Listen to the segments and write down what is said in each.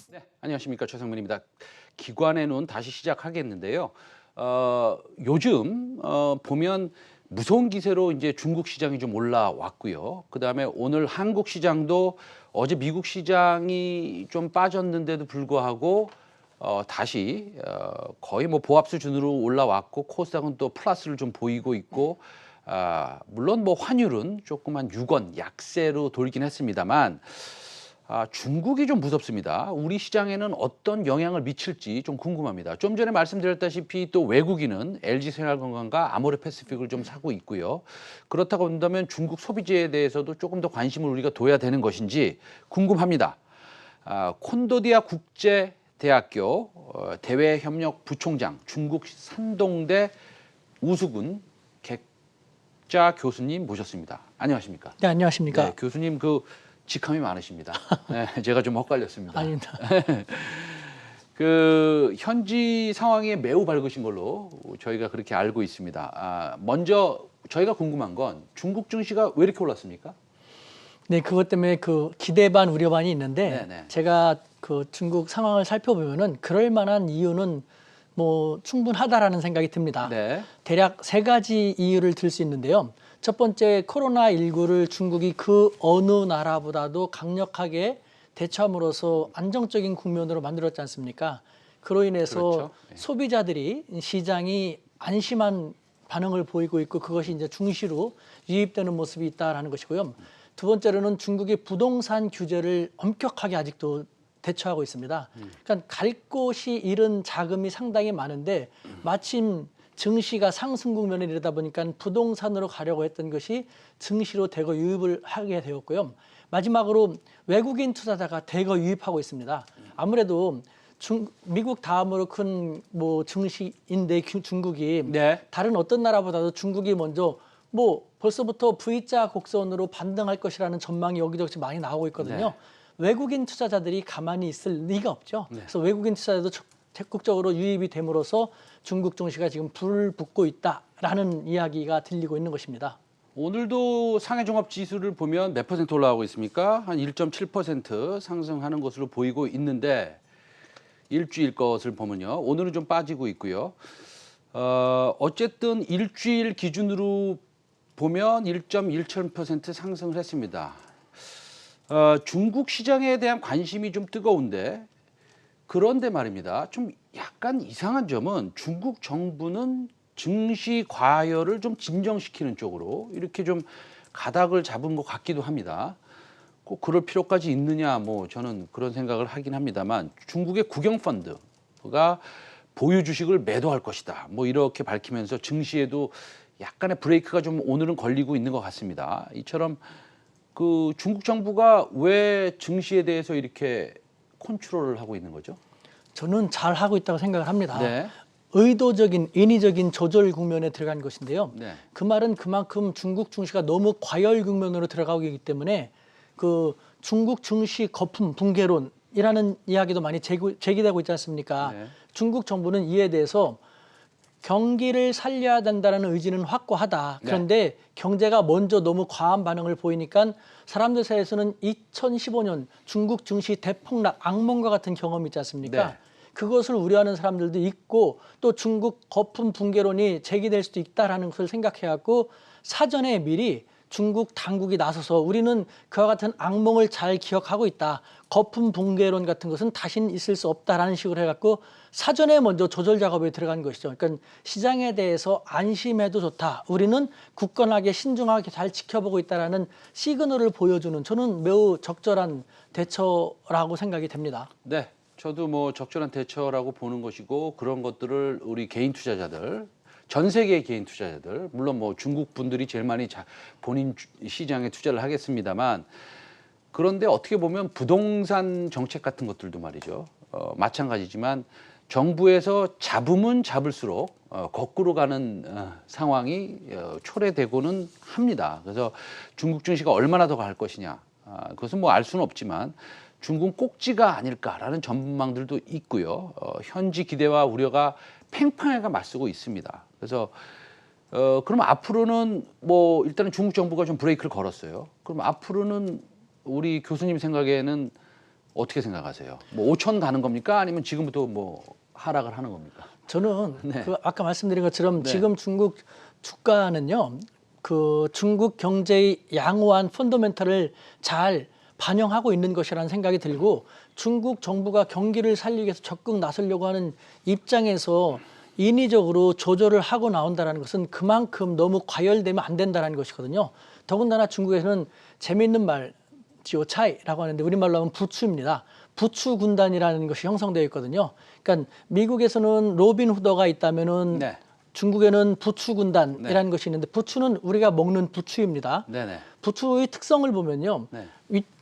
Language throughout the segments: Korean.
네, 안녕하십니까. 최상문입니다. 기관의 눈 다시 시작하겠는데요. 요즘 보면 무서운 기세로 이제 중국 시장이 좀 올라왔고요. 그다음에 오늘 한국 시장도 어제 미국 시장이 좀 빠졌는데도 불구하고 다시 거의 뭐 보합 수준으로 올라왔고 코스닥은 또 플러스를 좀 보이고 있고 물론 뭐 환율은 조금 한 6원 약세로 돌긴 했습니다만 중국이 좀 무섭습니다. 우리 시장에는 어떤 영향을 미칠지 좀 궁금합니다. 좀 전에 말씀드렸다시피 또 외국인은 LG생활건강과 아모레패시픽을 좀 사고 있고요. 그렇다고 한다면 중국 소비재에 대해서도 조금 더 관심을 우리가 둬야 되는 것인지 궁금합니다. 콘도디아 국제대학교 대외협력 부총장 중국 산동대 우수군 객자 교수님 모셨습니다. 안녕하십니까? 네, 안녕하십니까? 네, 교수님 직함이 많으십니다. 네, 제가 좀 헛갈렸습니다. 아닙니다. 현지 상황이 매우 밝으신 걸로 저희가 그렇게 알고 있습니다. 먼저 저희가 궁금한 건 중국 증시가 왜 이렇게 올랐습니까? 네, 그것 때문에 기대 반 우려 반이 있는데 네네. 제가 중국 상황을 살펴보면은 그럴 만한 이유는 뭐 충분하다라는 생각이 듭니다. 네. 대략 세 가지 이유를 들 수 있는데요. 첫 번째, 코로나19를 중국이 그 어느 나라보다도 강력하게 대처함으로써 안정적인 국면으로 만들었지 않습니까? 그로 인해서 그렇죠. 네. 소비자들이 시장이 안심한 반응을 보이고 있고 그것이 이제 중시로 유입되는 모습이 있다라는 것이고요. 두 번째로는 중국의 부동산 규제를 엄격하게 아직도 대처하고 있습니다. 그러니까 갈 곳이 잃은 자금이 상당히 많은데 마침 증시가 상승 국면에 이르다 보니까 부동산으로 가려고 했던 것이 증시로 대거 유입을 하게 되었고요. 마지막으로 외국인 투자자가 대거 유입하고 있습니다. 아무래도 미국 다음으로 큰 뭐 증시인데 중국이 네. 다른 어떤 나라보다도 중국이 먼저 뭐 벌써부터 V자 곡선으로 반등할 것이라는 전망이 여기저기 많이 나오고 있거든요. 네. 외국인 투자자들이 가만히 있을 리가 없죠. 네. 그래서 외국인 투자자도 적극적으로 유입이 됨으로써 중국 증시가 지금 불을 붙고 있다라는 이야기가 들리고 있는 것입니다. 오늘도 상해 종합 지수를 보면 몇 퍼센트 올라가고 있습니까? 한 1.7% 상승하는 것으로 보이고 있는데 일주일 것을 보면요. 오늘은 좀 빠지고 있고요. 어쨌든 일주일 기준으로 보면 1.17% 상승을 했습니다. 중국 시장에 대한 관심이 좀 뜨거운데 그런데 말입니다. 좀 약간 이상한 점은 중국 정부는 증시 과열을 좀 진정시키는 쪽으로 이렇게 좀 가닥을 잡은 것 같기도 합니다. 꼭 그럴 필요까지 있느냐 뭐 저는 그런 생각을 하긴 합니다만 중국의 국영펀드가 보유 주식을 매도할 것이다. 뭐 이렇게 밝히면서 증시에도 약간의 브레이크가 좀 오늘은 걸리고 있는 것 같습니다. 이처럼 중국 정부가 왜 증시에 대해서 이렇게 컨트롤을 하고 있는 거죠? 저는 잘 하고 있다고 생각을 합니다. 네. 의도적인 인위적인 조절 국면에 들어간 것인데요. 네. 그 말은 그만큼 중국 증시가 너무 과열 국면으로 들어가고 있기 때문에 중국 증시 거품 붕괴론이라는 이야기도 많이 제기되고 있지 않습니까? 네. 중국 정부는 이에 대해서 경기를 살려야 된다는 의지는 확고하다. 그런데 경제가 먼저 너무 과한 반응을 보이니까 사람들 사이에서는 2015년 중국 증시 대폭락 악몽과 같은 경험이 있지 않습니까? 네. 그것을 우려하는 사람들도 있고 또 중국 거품 붕괴론이 제기될 수도 있다라는 것을 생각해갖고 사전에 미리 중국 당국이 나서서 우리는 그와 같은 악몽을 잘 기억하고 있다. 거품 붕괴론 같은 것은 다시는 있을 수 없다라는 식으로 해갖고 사전에 먼저 조절 작업에 들어간 것이죠. 그러니까 시장에 대해서 안심해도 좋다. 우리는 굳건하게 신중하게 잘 지켜보고 있다라는 시그널을 보여주는 저는 매우 적절한 대처라고 생각이 됩니다. 네. 저도 뭐 적절한 대처라고 보는 것이고 그런 것들을 우리 개인 투자자들 전 세계의 개인 투자자들 물론 뭐 중국 분들이 제일 많이 본인 시장에 투자를 하겠습니다만 그런데 어떻게 보면 부동산 정책 같은 것들도 말이죠. 마찬가지지만 정부에서 잡으면 잡을수록 거꾸로 가는 상황이 초래되고는 합니다. 그래서 중국 증시가 얼마나 더 갈 것이냐 그것은 뭐 알 수는 없지만 중국 꼭지가 아닐까라는 전망들도 있고요. 현지 기대와 우려가 팽팽하게 맞서고 있습니다. 그래서 그럼 앞으로는 뭐 일단은 중국 정부가 좀 브레이크를 걸었어요. 그럼 앞으로는 우리 교수님 생각에는 어떻게 생각하세요? 뭐 5천 가는 겁니까? 아니면 지금부터 뭐 하락을 하는 겁니까? 저는 네. 그 아까 말씀드린 것처럼 네. 지금 중국 주가는요, 그 중국 경제의 양호한 펀더멘털을 잘 반영하고 있는 것이라는 생각이 들고, 중국 정부가 경기를 살리기 위해서 적극 나서려고 하는 입장에서 인위적으로 조절을 하고 나온다는 것은 그만큼 너무 과열되면 안 된다는 것이거든요. 더군다나 중국에서는 재미있는 말, 지오차이라고 하는데 우리말로 하면 부추입니다. 부추 군단이라는 것이 형성되어 있거든요. 그러니까 미국에서는 로빈 후더가 있다면은 네. 중국에는 부추 군단이라는 것이 있는데, 부추는 우리가 먹는 부추입니다. 네네. 부추의 특성을 보면요, 네.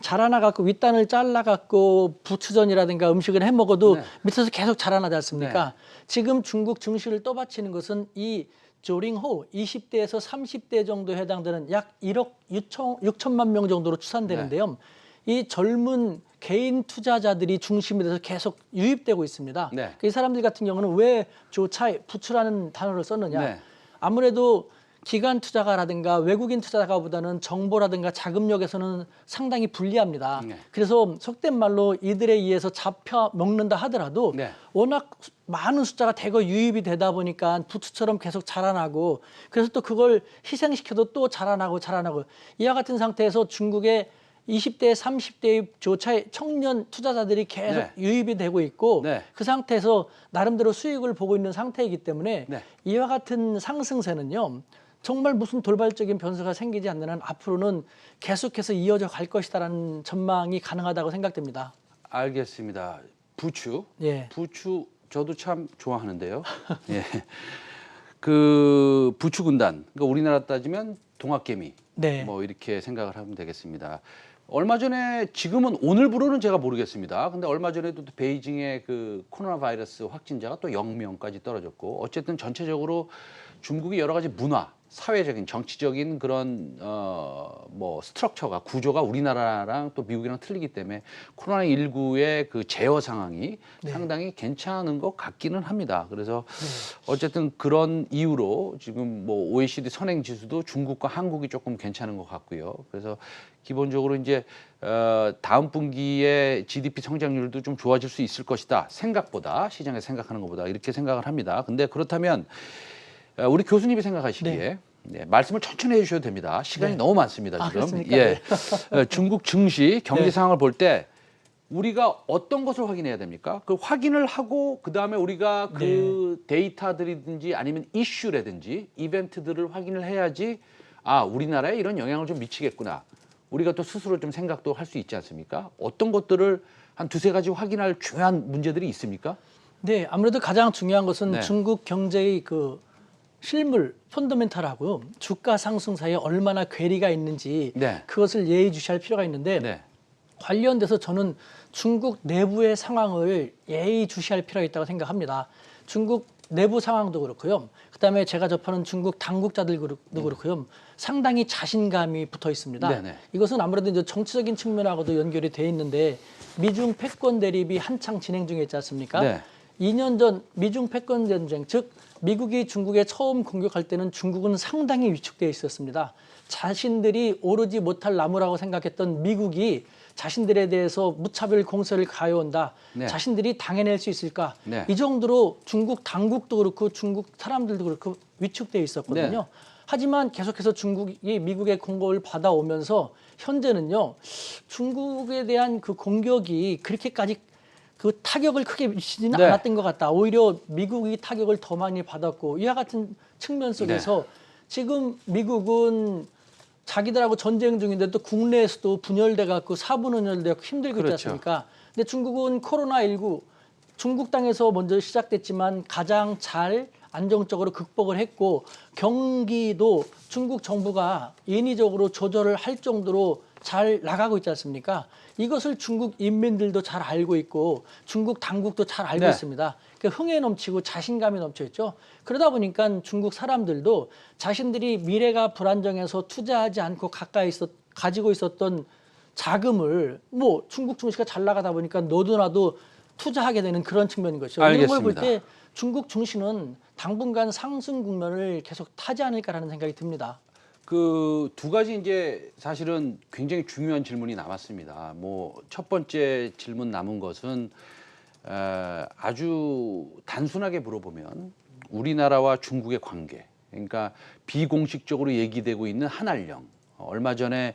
자라나 갖고 윗단을 잘라 갖고 부추전이라든가 음식을 해 먹어도 네. 밑에서 계속 자라나지 않습니까? 네. 지금 중국 증시를 떠받치는 것은 이 조링호 20대에서 30대 정도에 해당되는 약 1억 6천만 명 정도로 추산되는데요. 이 젊은 개인 투자자들이 중심이 돼서 계속 유입되고 있습니다. 네. 이 사람들 같은 경우는 왜 조차이 부추라는 단어를 썼느냐? 네. 아무래도 기관 투자가라든가 외국인 투자가보다는 정보라든가 자금력에서는 상당히 불리합니다. 네. 그래서 속된 말로 이들에 의해서 잡혀 먹는다 하더라도 네. 워낙 많은 숫자가 대거 유입이 되다 보니까 부추처럼 계속 자라나고, 그래서 또 그걸 희생시켜도 또 자라나고 이와 같은 상태에서 중국의 20대, 30대의 조차의 청년 투자자들이 계속 네. 유입이 되고 있고, 네. 그 상태에서 나름대로 수익을 보고 있는 상태이기 때문에 네. 이와 같은 상승세는요, 정말 무슨 돌발적인 변수가 생기지 않는 한 앞으로는 계속해서 이어져 갈 것이다라는 전망이 가능하다고 생각됩니다. 알겠습니다. 부추. 예. 부추 저도 참 좋아하는데요. 예. 그 부추 군단. 그러니까 우리나라 따지면 동학개미. 네. 뭐 이렇게 생각을 하면 되겠습니다. 얼마 전에 지금은 오늘부로는 제가 모르겠습니다. 근데 얼마 전에도 베이징의 그 코로나 바이러스 확진자가 또 0명까지 떨어졌고, 어쨌든 전체적으로 중국이 여러 가지 문화, 사회적인, 정치적인 그런 뭐 스트럭처가, 구조가 우리나라랑 또 미국이랑 틀리기 때문에 코로나19의 그 제어 상황이 네. 상당히 괜찮은 것 같기는 합니다. 그래서 어쨌든 그런 이유로 지금 뭐 OECD 선행 지수도 중국과 한국이 조금 괜찮은 것 같고요. 그래서 기본적으로 이제 다음 분기에 GDP 성장률도 좀 좋아질 수 있을 것이다. 생각보다, 시장에서 생각하는 것보다, 이렇게 생각을 합니다. 근데 그렇다면 우리 교수님이 생각하시기에 네, 말씀을 천천히 해주셔도 됩니다. 시간이 네. 너무 많습니다, 아, 지금. 그렇습니까? 예. 네. 중국 증시 경제 네. 상황을 볼 때 우리가 어떤 것을 확인해야 됩니까? 그 확인을 하고 그 다음에 우리가 그 데이터들이든지 아니면 이슈라든지 이벤트들을 확인을 해야지, 아, 우리나라에 이런 영향을 좀 미치겠구나. 우리가 또 스스로 좀 생각도 할 수 있지 않습니까? 어떤 것들을 한 두세 가지 확인할 중요한 문제들이 있습니까? 네, 아무래도 가장 중요한 것은 네. 중국 경제의 그 실물 펀더멘탈하고 주가 상승 사이에 얼마나 괴리가 있는지 네. 그것을 예의주시할 필요가 있는데, 네. 관련돼서 저는 중국 내부의 상황을 예의주시할 필요가 있다고 생각합니다. 중국 내부 상황도 그렇고요. 그다음에 제가 접하는 중국 당국자들도 그렇고요. 상당히 자신감이 붙어 있습니다. 네네. 이것은 아무래도 이제 정치적인 측면하고도 연결이 돼 있는데, 미중 패권 대립이 한창 진행 중에 있지 않습니까? 네. 2년 전 미중 패권 전쟁, 즉 미국이 중국에 처음 공격할 때는 중국은 상당히 위축되어 있었습니다. 자신들이 오르지 못할 나무라고 생각했던 미국이 자신들에 대해서 무차별 공세를 가해온다. 네. 자신들이 당해낼 수 있을까? 네. 이 정도로 중국 당국도 그렇고 중국 사람들도 그렇고 위축되어 있었거든요. 네. 하지만 계속해서 중국이 미국의 공격을 받아오면서 현재는요, 중국에 대한 그 공격이 그렇게까지 그 타격을 크게 미치지는 네. 않았던 것 같다. 오히려 미국이 타격을 더 많이 받았고, 이와 같은 측면 속에서 지금 미국은 자기들하고 전쟁 중인데 또 국내에서도 분열돼 갖고 사분열돼 갖고 힘들고 그렇죠. 있지 않습니까? 근데 중국은 코로나19 중국 땅에서 먼저 시작됐지만 가장 잘 안정적으로 극복을 했고, 경기도 중국 정부가 인위적으로 조절을 할 정도로 잘 나가고 있지 않습니까? 이것을 중국 인민들도 잘 알고 있고 중국 당국도 잘 알고 네. 있습니다. 그러니까 흥에 넘치고 자신감이 넘쳐 있죠. 그러다 보니까 중국 사람들도 자신들이 미래가 불안정해서 투자하지 않고 가지고 있었던 자금을 뭐 중국 증시가 잘 나가다 보니까 너도 나도 투자하게 되는 그런 측면인 것이죠. 이런 걸 볼 알겠습니다. 때 중국 증시는 당분간 상승 국면을 계속 타지 않을까라는 생각이 듭니다. 그 두 가지 이제 사실은 굉장히 중요한 질문이 남았습니다. 뭐 첫 번째 질문 남은 것은 아주 단순하게 물어보면 우리나라와 중국의 관계, 그러니까 비공식적으로 얘기되고 있는 한알령. 얼마 전에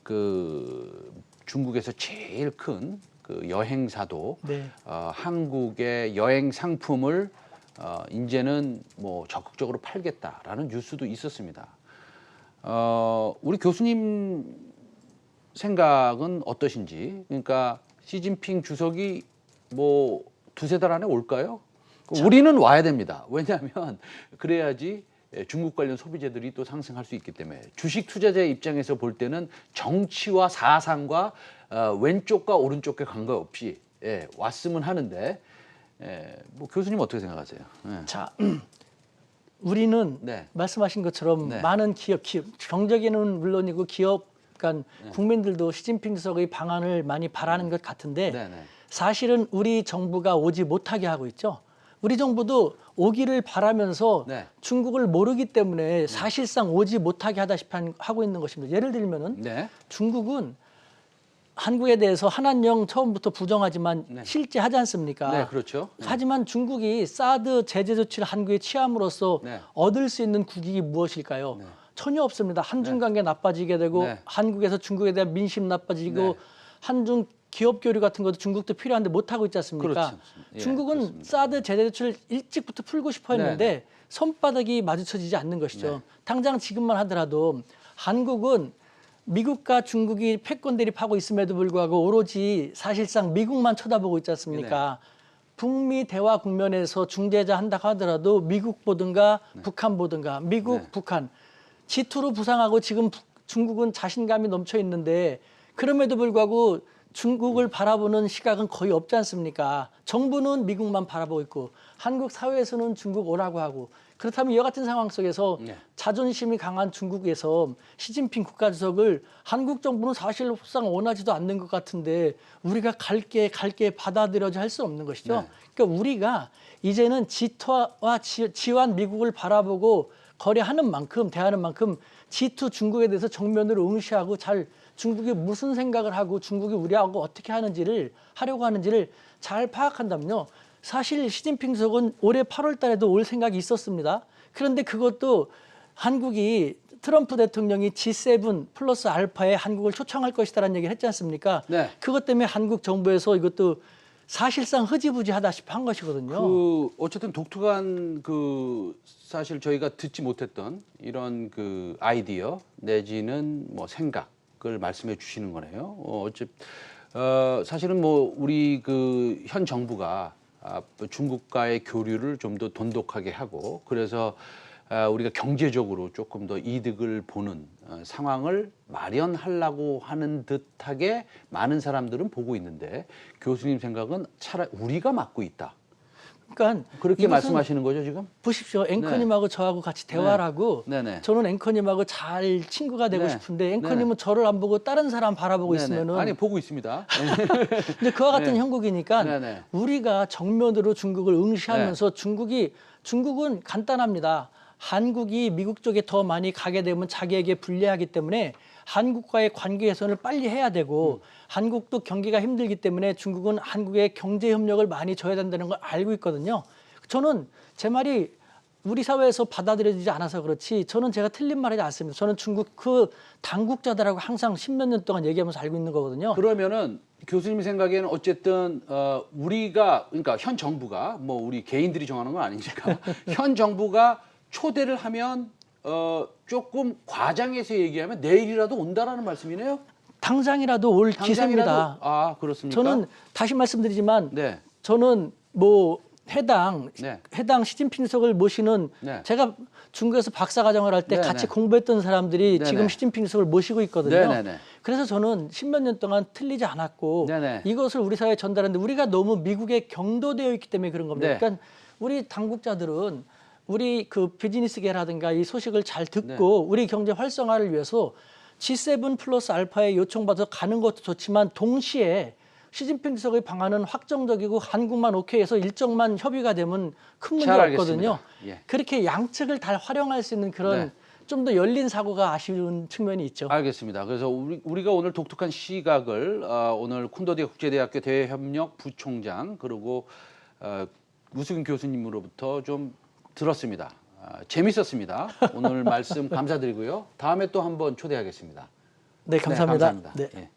그 중국에서 제일 큰 그 여행사도 네. 한국의 여행 상품을 이제는 뭐 적극적으로 팔겠다라는 뉴스도 있었습니다. 우리 교수님 생각은 어떠신지? 그러니까 시진핑 주석이 뭐 두세 달 안에 올까요? 우리는 와야 됩니다. 왜냐하면 그래야지 중국 관련 소비재들이 또 상승할 수 있기 때문에 주식 투자자의 입장에서 볼 때는 정치와 사상과 왼쪽과 오른쪽과 관계없이 왔으면 하는데 뭐 교수님 어떻게 생각하세요? 자, 우리는 네. 말씀하신 것처럼 네. 많은 기업, 경제계는 물론이고 기업, 그러니까 국민들도 시진핑 주석의 방안을 많이 바라는 것 같은데 네네. 사실은 우리 정부가 오지 못하게 하고 있죠. 우리 정부도 오기를 바라면서 네. 중국을 모르기 때문에 사실상 오지 못하게 하다시피 하고 있는 것입니다. 예를 들면은 네. 중국은 한국에 대해서 한한령 처음부터 부정하지만 네. 실제 하지 않습니까? 네, 그렇죠. 하지만 중국이 사드 제재 조치를 한국에 취함으로써 네. 얻을 수 있는 국익이 무엇일까요? 네. 전혀 없습니다. 한중 관계 나빠지게 되고 네. 한국에서 중국에 대한 민심 나빠지고 네. 한중 기업 교류 같은 것도 중국도 필요한데 못 하고 있지 않습니까? 그렇죠. 예, 중국은 그렇습니다. 사드 제재 조치를 일찍부터 풀고 싶어 했는데 네, 손바닥이 마주쳐지지 않는 것이죠. 네. 당장 지금만 하더라도 한국은 미국과 중국이 패권 대립하고 있음에도 불구하고 오로지 사실상 미국만 쳐다보고 있지 않습니까? 북미 대화 국면에서 중재자 한다고 하더라도 미국 보든가 북한 보든가 미국, 네. 북한 G2로 부상하고 지금 중국은 자신감이 넘쳐 있는데 그럼에도 불구하고 중국을 바라보는 시각은 거의 없지 않습니까? 정부는 미국만 바라보고 있고 한국 사회에서는 중국 오라고 하고 그렇다면 이와 같은 상황 속에서 네. 자존심이 강한 중국에서 시진핑 국가주석을 한국 정부는 사실상 원하지도 않는 것 같은데 우리가 갈게 받아들여져 할 수 없는 것이죠. 네. 그러니까 우리가 이제는 G2와 지완 미국을 바라보고 거래하는 만큼 대하는 만큼 G2 중국에 대해서 정면으로 응시하고 잘 중국이 무슨 생각을 하고 중국이 우리하고 어떻게 하려고 하는지를 잘 파악한다면요. 사실 시진핑 주석은 올해 8월 달에도 올 생각이 있었습니다. 그런데 그것도 한국이 트럼프 대통령이 G7 플러스 알파에 한국을 초청할 것이다라는 얘기를 했지 않습니까? 네. 그것 때문에 한국 정부에서 이것도 사실상 흐지부지하다시피 한 것이거든요. 그 어쨌든 독특한 그 사실 저희가 듣지 못했던 이런 그 아이디어 내지는 뭐 생각을 말씀해 주시는 거네요. 사실은 뭐 우리 그 현 정부가 중국과의 교류를 좀 더 돈독하게 하고 그래서 우리가 경제적으로 조금 더 이득을 보는 상황을 마련하려고 하는 듯하게 많은 사람들은 보고 있는데 교수님 생각은 차라리 우리가 맡고 있다. 그러니까 그렇게 이것은 말씀하시는 거죠 지금? 보십시오. 앵커님하고 저하고 같이 대화를 하고 네네. 저는 앵커님하고 잘 친구가 되고 네. 싶은데 앵커님은 저를 안 보고 다른 사람 바라보고 네네. 있으면은 아니 보고 있습니다. 근데 그와 같은 네. 형국이니까 네네. 우리가 정면으로 중국을 응시하면서 중국은 간단합니다. 한국이 미국 쪽에 더 많이 가게 되면 자기에게 불리하기 때문에 한국과의 관계 개선을 빨리 해야 되고 한국도 경기가 힘들기 때문에 중국은 한국의 경제 협력을 많이 줘야 된다는 걸 알고 있거든요. 저는 제 말이 우리 사회에서 받아들여지지 않아서 그렇지 저는 제가 틀린 말이지 않습니다. 저는 중국 그 당국자들하고 항상 10몇 년 동안 얘기하면서 알고 있는 거거든요. 그러면은 교수님 생각에는 어쨌든 우리가 그러니까 현 정부가 뭐 우리 개인들이 정하는 건 아니니까 현 정부가 초대를 하면 조금 과장해서 얘기하면 내일이라도 온다라는 말씀이네요. 당장이라도 올 기세입니다. 아 그렇습니까? 저는 다시 말씀드리지만 네. 저는 뭐 해당 시진핑 주석을 모시는 네. 제가 중국에서 박사과정을 할 때 네, 같이 네. 공부했던 사람들이 네, 지금 네. 시진핑 주석을 모시고 있거든요. 네, 네, 네. 그래서 저는 10몇 년 동안 틀리지 않았고 네, 네. 이것을 우리 사회에 전달하는데 우리가 너무 미국에 경도되어 있기 때문에 그런 겁니다. 네. 그러니까 우리 당국자들은 우리 그 비즈니스계라든가 이 소식을 잘 듣고 네. 우리 경제 활성화를 위해서 G7 플러스 알파에 요청받아서 가는 것도 좋지만 동시에 시진핑 주석의 방안은 확정적이고 한국만 오케이해서 일정만 협의가 되면 큰 문제 잘 없거든요. 알겠습니다. 예. 그렇게 양측을 다 활용할 수 있는 그런 네. 좀 더 열린 사고가 아쉬운 측면이 있죠. 알겠습니다. 그래서 우리가 오늘 독특한 시각을 오늘 쿤더디 국제대학교 대외협력 부총장 그리고 우수균 교수님으로부터 좀 들었습니다. 재밌었습니다. 오늘 말씀 감사드리고요. 다음에 또 한번 초대하겠습니다. 네, 감사합니다. 네, 감사합니다. 네. 예.